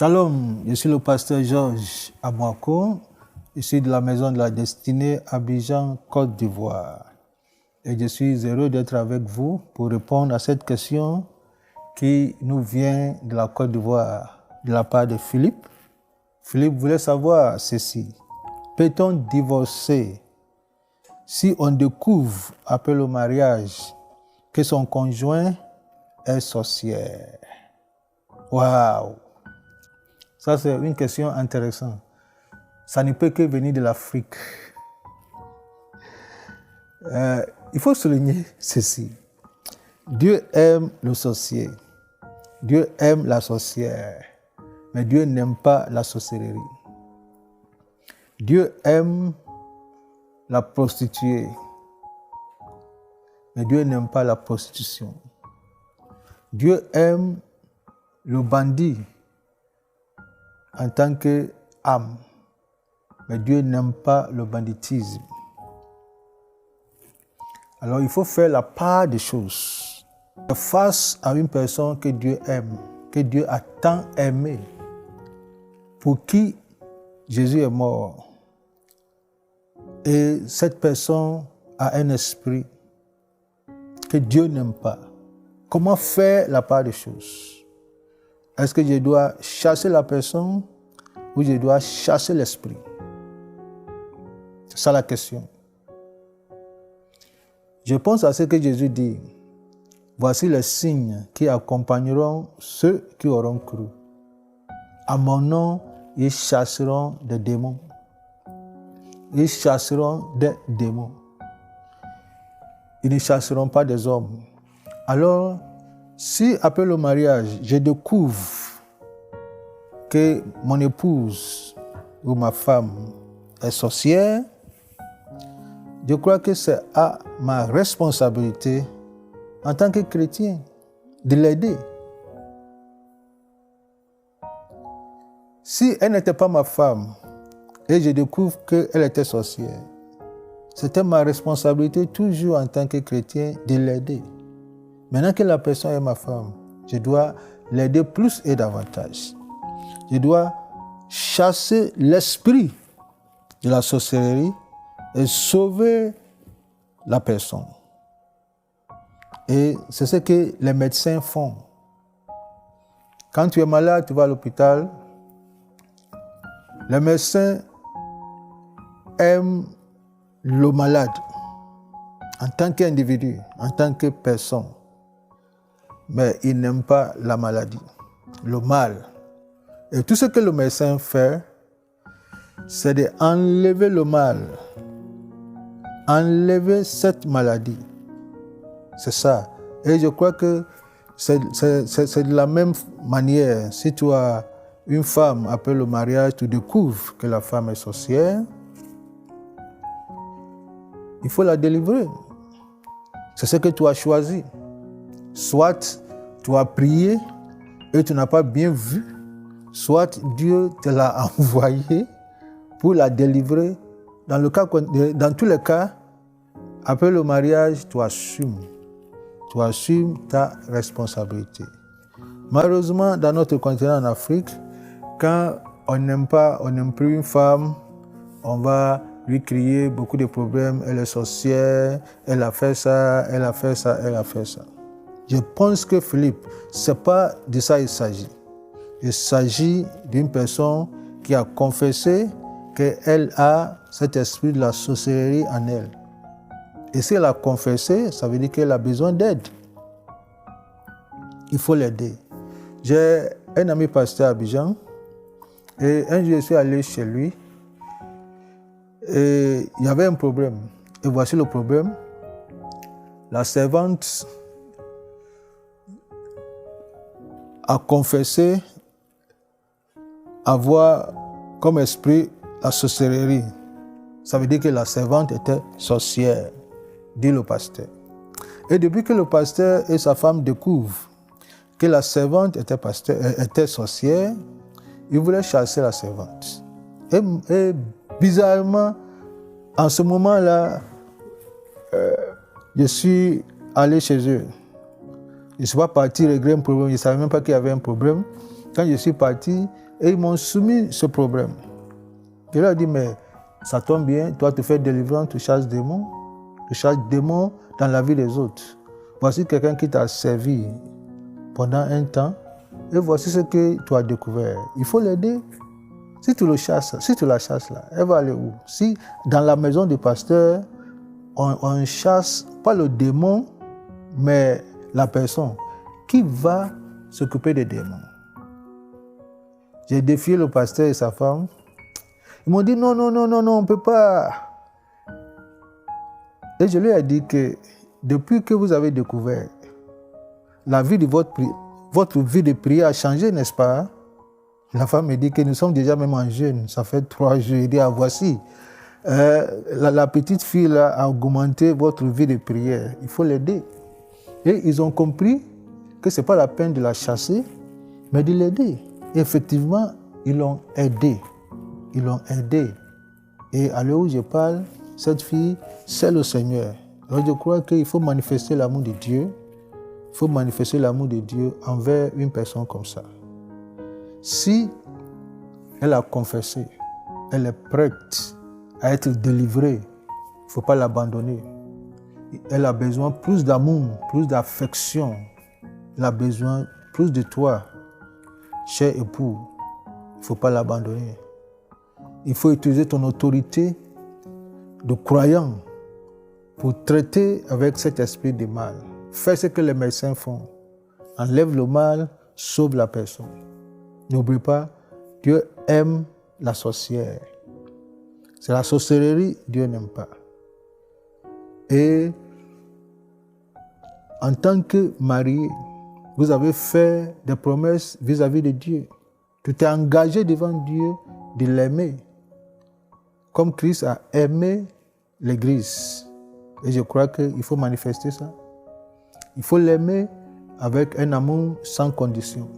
Shalom, je suis le pasteur Georges Amouako, ici de la Maison de la Destinée, Abidjan, Côte d'Ivoire. Et je suis heureux d'être avec vous pour répondre à cette question qui nous vient de la Côte d'Ivoire, de la part de Philippe. Philippe voulait savoir ceci. Peut-on divorcer si on découvre après le mariage que son conjoint est sorcière? Waouh! Ça, c'est une question intéressante. Ça ne peut que venir de l'Afrique. Il faut souligner ceci. Dieu aime le sorcier. Dieu aime la sorcière. Mais Dieu n'aime pas la sorcellerie. Dieu aime la prostituée. Mais Dieu n'aime pas la prostitution. Dieu aime le bandit en tant qu'âme. Mais Dieu n'aime pas le banditisme. Alors il faut faire la part des choses. Face à une personne que Dieu aime, que Dieu a tant aimé, pour qui Jésus est mort. Et cette personne a un esprit que Dieu n'aime pas. Comment faire la part des choses? Est-ce que je dois chasser la personne ou je dois chasser l'esprit? C'est ça la question. Je pense à ce que Jésus dit. Voici les signes qui accompagneront ceux qui auront cru. À mon nom, ils chasseront des démons. Ils chasseront des démons. Ils ne chasseront pas des hommes. Alors, si après le mariage, je découvre que mon épouse ou ma femme est sorcière, je crois que c'est à ma responsabilité en tant que chrétien de l'aider. Si elle n'était pas ma femme et je découvre qu'elle était sorcière, c'était ma responsabilité toujours en tant que chrétien de l'aider. Maintenant que la personne est ma femme, je dois l'aider plus et davantage. Je dois chasser l'esprit de la sorcellerie et sauver la personne. Et c'est ce que les médecins font. Quand tu es malade, tu vas à l'hôpital. Les médecins aiment le malade en tant qu'individu, en tant que personne. Mais ils n'aiment pas la maladie, le mal. Et tout ce que le médecin fait, c'est d'enlever le mal, enlever cette maladie. C'est ça. Et je crois que c'est de la même manière. Si tu as une femme après le mariage, tu découvres que la femme est sorcière, il faut la délivrer. C'est ce que tu as choisi. Soit tu as prié et tu n'as pas bien vu, soit Dieu te l'a envoyé pour la délivrer. Dans tous les cas, après le mariage, tu assumes ta responsabilité. Malheureusement, dans notre continent en Afrique, quand on n'aime plus une femme, on va lui crier beaucoup de problèmes. Elle est sorcière, elle a fait ça, elle a fait ça, elle a fait ça. Je pense que Philippe, ce n'est pas de ça qu'il s'agit. Il s'agit d'une personne qui a confessé qu'elle a cet esprit de la sorcellerie en elle. Et si elle a confessé, ça veut dire qu'elle a besoin d'aide. Il faut l'aider. J'ai un ami pasteur à Abidjan et un jour je suis allé chez lui et il y avait un problème. Et voici le problème. La servante a confessé avoir comme esprit la sorcellerie. Ça veut dire que la servante était sorcière, dit le pasteur. Et depuis que le pasteur et sa femme découvrent que la servante était sorcière, ils voulaient chasser la servante. Et bizarrement, en ce moment-là, je suis allé chez eux. Je ne suis pas parti régler un problème, je ne savais même pas qu'il y avait un problème. Quand je suis parti, Et ils m'ont soumis ce problème. Je leur ai dit, mais ça tombe bien, toi tu fais délivrance, tu chasses démons. Tu chasses démons dans la vie des autres. Voici quelqu'un qui t'a servi pendant un temps et voici ce que tu as découvert. Il faut l'aider. Si tu la chasses là, elle va aller où? Si dans la maison du pasteur, on chasse pas le démon, mais la personne qui va s'occuper des démons. J'ai défié le pasteur et sa femme. Ils m'ont dit non, on ne peut pas. Et je lui ai dit que depuis que vous avez découvert, la vie de votre vie de prière a changé, n'est-ce pas? La femme me dit que nous sommes déjà même en jeûne. Ça fait 3 jours. Il dit, ah voici, la petite fille là a augmenté votre vie de prière. Il faut l'aider. Et ils ont compris que ce n'est pas la peine de la chasser, mais de l'aider. Et effectivement, ils l'ont aidé. Ils l'ont aidé. Et à l'heure où je parle, cette fille, c'est le Seigneur. Alors je crois qu'il faut manifester l'amour de Dieu. Il faut manifester l'amour de Dieu envers une personne comme ça. Si elle a confessé, elle est prête à être délivrée, il ne faut pas l'abandonner. Elle a besoin plus d'amour, plus d'affection. Elle a besoin plus de toi, cher époux. Il ne faut pas l'abandonner. Il faut utiliser ton autorité de croyant pour traiter avec cet esprit de mal. Fais ce que les médecins font. Enlève le mal, sauve la personne. N'oublie pas, Dieu aime la sorcière. C'est la sorcellerie, Dieu n'aime pas. Et en tant que marié, vous avez fait des promesses vis-à-vis de Dieu. Tu t'es engagé devant Dieu de l'aimer. Comme Christ a aimé l'Église. Et je crois qu'il faut manifester ça. Il faut l'aimer avec un amour sans condition.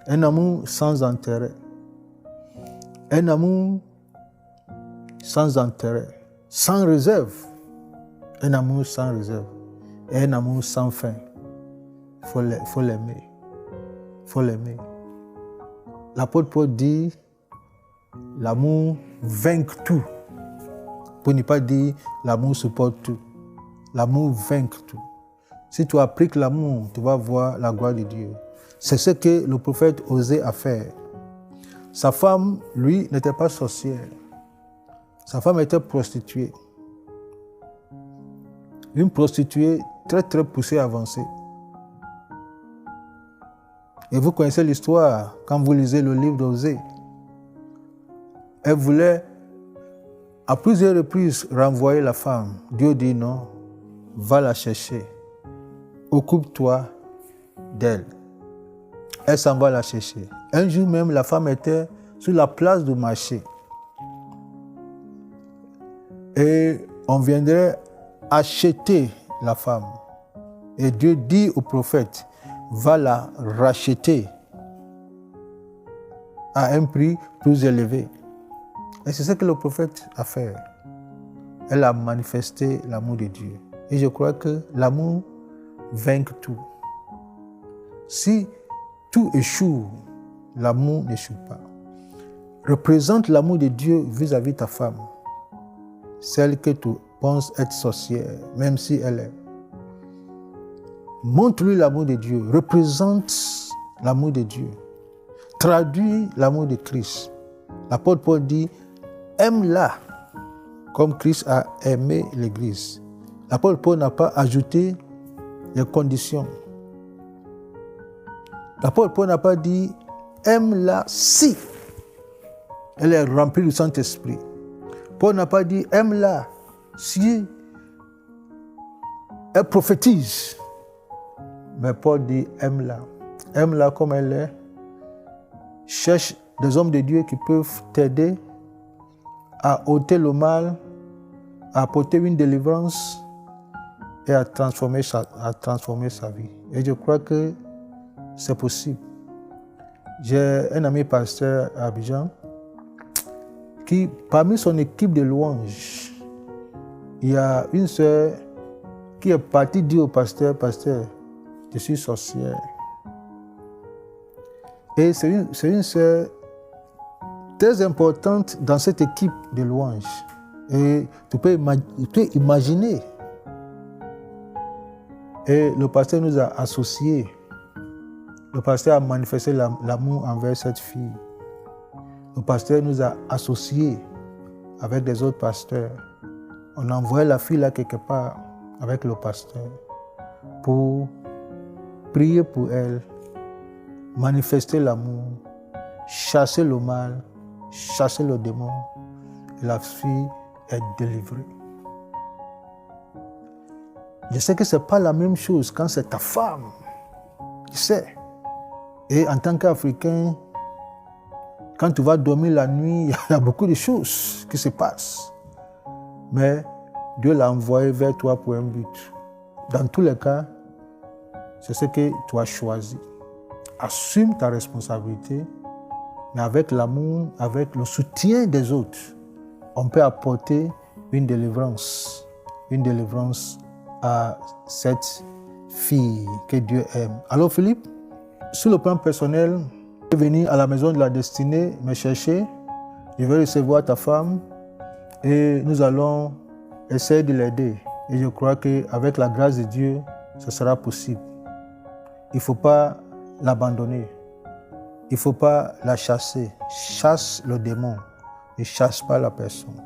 Un amour sans intérêt. Un amour sans intérêt. Sans réserve. Un amour sans réserve. Et un amour sans fin. Il faut l'aimer. Il faut l'aimer. L'apôtre Paul dit, l'amour vainc tout. Pour ne pas dire, l'amour supporte tout. L'amour vainc tout. Si tu appliques l'amour, tu vas voir la gloire de Dieu. C'est ce que le prophète Osée a fait. Sa femme, lui, n'était pas sorcière. Sa femme était prostituée. Une prostituée très très poussée, avancée. Et vous connaissez l'histoire quand vous lisez le livre d'Osée. Elle voulait à plusieurs reprises renvoyer la femme. Dieu dit non, va la chercher. Occupe-toi d'elle. Elle s'en va la chercher. Un jour même, la femme était sur la place du marché. Et on viendrait acheter la femme. Et Dieu dit au prophète, va la racheter à un prix plus élevé. Et c'est ce que le prophète a fait. Elle a manifesté l'amour de Dieu. Et je crois que l'amour vainc tout. Si tout échoue, l'amour n'échoue pas. Représente l'amour de Dieu vis-à-vis de ta femme. Celle que tu penses être sorcière, même si elle est. Montre-lui l'amour de Dieu. Représente l'amour de Dieu. Traduis l'amour de Christ. L'apôtre Paul dit, aime-la comme Christ a aimé l'Église. L'apôtre Paul n'a pas ajouté les conditions. L'apôtre Paul n'a pas dit, aime-la si elle est remplie du Saint-Esprit. Paul n'a pas dit, aime-la si elle prophétise. Mais Paul dit, aime-la. Aime-la comme elle est. Cherche des hommes de Dieu qui peuvent t'aider à ôter le mal, à apporter une délivrance et à transformer sa vie. Et je crois que c'est possible. J'ai un ami pasteur à Abidjan qui, parmi son équipe de louanges, il y a une sœur qui est partie dire au pasteur, pasteur, je suis sorcière. Et c'est une sœur très importante dans cette équipe de louanges. Et tu peux imaginer. Et le pasteur nous a associés. Le pasteur a manifesté l'amour envers cette fille. Le pasteur nous a associés avec des autres pasteurs. On a envoyé la fille là quelque part avec le pasteur pour prier pour elle, manifester l'amour, chasser le mal, chasser le démon. Et la fille est délivrée. Je sais que ce n'est pas la même chose quand c'est ta femme. Tu sais. Et en tant qu'Africain, quand tu vas dormir la nuit, il y a beaucoup de choses qui se passent. Mais Dieu l'a envoyé vers toi pour un but. Dans tous les cas, c'est ce que tu as choisi. Assume ta responsabilité, mais avec l'amour, avec le soutien des autres, on peut apporter une délivrance à cette fille que Dieu aime. Alors Philippe, sur le plan personnel, je vais venir à la maison de la destinée me chercher, je vais recevoir ta femme et nous allons essayer de l'aider. Et je crois qu'avec la grâce de Dieu, ce sera possible. Il ne faut pas l'abandonner. Il ne faut pas la chasser. Chasse le démon. Ne chasse pas la personne.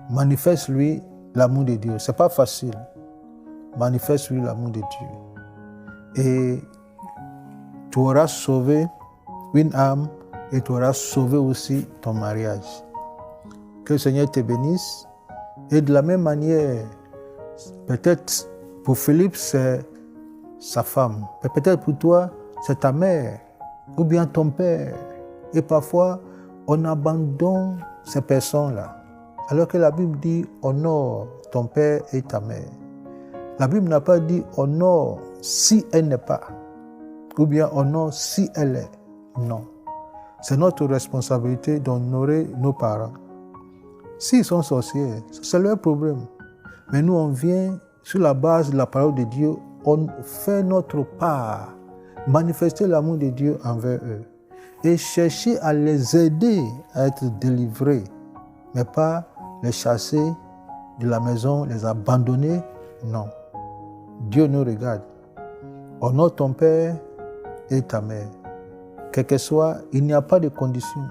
Manifeste-lui l'amour de Dieu. Ce n'est pas facile. Manifeste-lui l'amour de Dieu. Et tu auras sauvé une âme et tu auras sauvé aussi ton mariage. Que le Seigneur te bénisse. Et de la même manière, peut-être pour Philippe, c'est sa femme. Mais peut-être pour toi, c'est ta mère ou bien ton père. Et parfois, on abandonne ces personnes-là. Alors que la Bible dit « honore ton père et ta mère ». La Bible n'a pas dit « honore si elle n'est pas » ou bien « honore si elle est ». Non. C'est notre responsabilité d'honorer nos parents. S'ils sont sorciers, c'est leur problème. Mais nous, on vient sur la base de la parole de Dieu, on fait notre part, manifester l'amour de Dieu envers eux et chercher à les aider à être délivrés, mais pas les chasser de la maison, les abandonner. Non. Dieu nous regarde. Honore ton père et ta mère. Quel que soit, il n'y a pas de condition.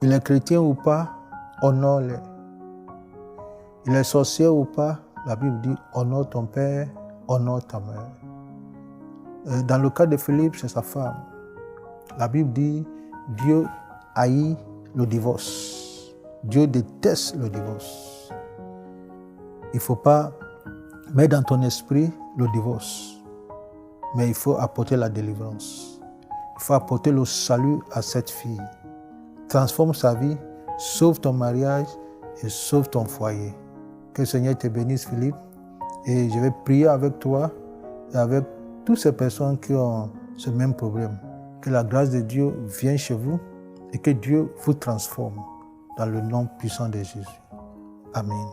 Il est chrétien ou pas, honore-les. Il est sorcier ou pas, la Bible dit honore ton père, honore ta mère. Dans le cas de Philippe, c'est sa femme. La Bible dit Dieu haït le divorce. Dieu déteste le divorce. Il ne faut pas mettre dans ton esprit le divorce, mais il faut apporter la délivrance. Il faut apporter le salut à cette fille. Transforme sa vie, sauve ton mariage et sauve ton foyer. Que le Seigneur te bénisse, Philippe. Et je vais prier avec toi et avec toutes ces personnes qui ont ce même problème. Que la grâce de Dieu vienne chez vous et que Dieu vous transforme dans le nom puissant de Jésus. Amen.